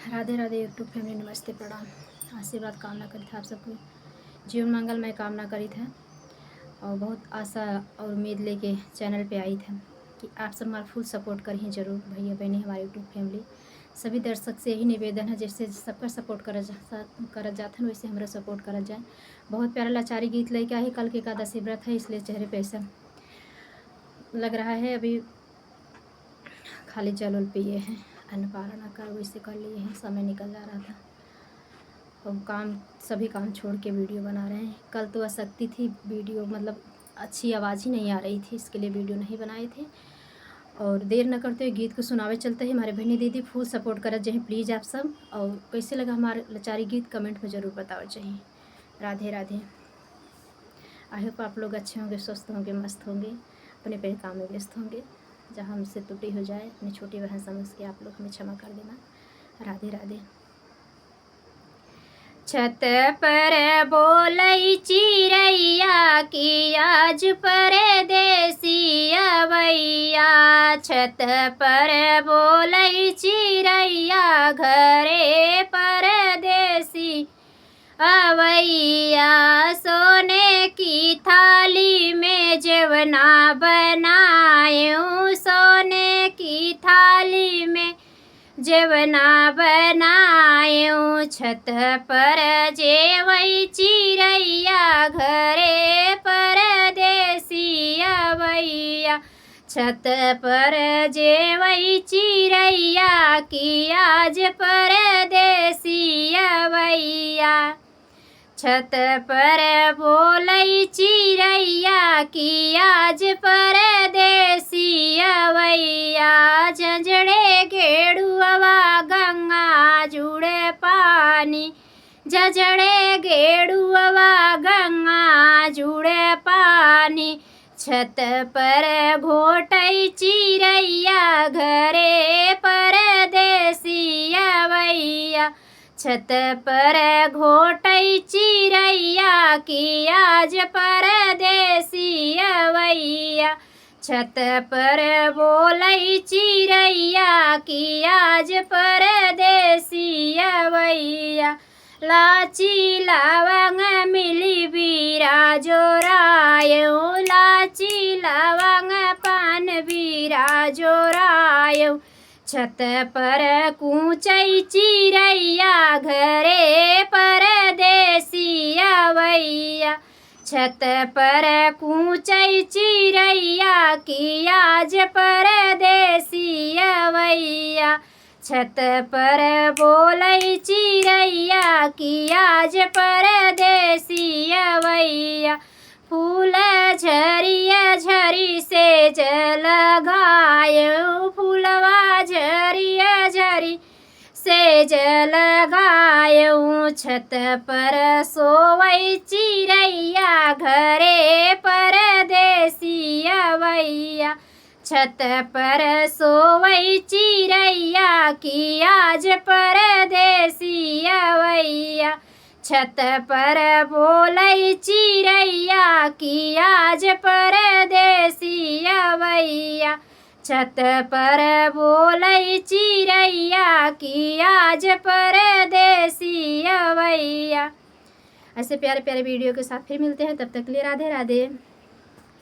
Radhe Radhe YouTube family, नमस्ते, प्रणाम। आशीर्वाद कामना करी था आप सबको जीवन मंगल मैं कामना करी था और बहुत आशा और उम्मीद लेके चैनल पे आई था कि आप सब हमारा फुल सपोर्ट करें ज़रूर। भैया बहनी हमारे यूट्यूब फैमिली सभी दर्शक से यही निवेदन है, जैसे सबका सपोर्ट करत जाता है वैसे हमारा सपोर्ट करत जाए। बहुत प्यारा लाचारी गीत लेके आई। कल के एकादशी व्रत है इसलिए चेहरे पे ऐसा लग रहा है। अभी खाली जल उल पिए हैं, अन्नपारण कर वैसे कर लिए हैं, समय निकल जा रहा था और सभी काम छोड़ के वीडियो बना रहे हैं। कल तो अशक्ति थी, वीडियो मतलब अच्छी आवाज़ ही नहीं आ रही थी, इसके लिए वीडियो नहीं बनाए थे। और देर न करते हुए गीत को सुनावे चलते हैं। हमारे बहनी दीदी फुल सपोर्ट करत जाए प्लीज़ आप सब। और कैसे लगा हमारे लाचारी गीत कमेंट में ज़रूर बताओ चाहिए। राधे राधे। आई होप आप लोग अच्छे होंगे, स्वस्थ होंगे, मस्त होंगे, अपने अपने काम में व्यस्त होंगे। जहाँ हमसे त्रुटि हो जाए अपनी छोटी बहन समझ के आप लोग हमें क्षमा कर देना। राधे राधे। छत पर बोलई चिरैया की आज परदेसी अवैया। छत पर बोलई चिरैया घरे परदेसी अवैया। सोने की थाली में जेवना बनायूं, सोने की थाली में जेवना बनायूं। छत पर जेवई चिरैया घरे परदेसी अवैया। छत पर जेवई चिरैया की आज परदेसी अवैया। छत पर बोलई चिरैया की आज परदेसी अवैया। जजड़े गेड़ुआ गंगा जुड़े पानी, जजड़े गेड़ुआ गंगा जुड़े पानी। छत पर घोटई चिरैया घरे परदेसी अवैया। छत पर घोटई चिरैया की आज परदेसी अवैया। छत पर बोलई चिरैया की आज परदेसी अवैया। लाची लवंग मिली बीरा जोरायो, लाची लवंग पान बीरा जोरायो। छत पर कूचई चिरैया घरे परदेसी अवैया। छत पर कूचई चिरैया की आज परदेसी अवैया। छत पर बोलई चिरैया की आज परदेसी अवैया। फूल झरिया झरी से जल गायो, फूलवा झरिया झरी से जल गायो। छत पर सोवई चिरैया घरे परदेसी अवैया। छत पर सोवई चिरैया की आज परदेसी अवैया। छत पर बोलई चिरैया की आज परदेसी अवैया। छत पर बोलई चिरैया की आज परदेसी अवैया। ऐसे प्यारे प्यारे वीडियो के साथ फिर मिलते हैं, तब तक के लिए राधे राधे।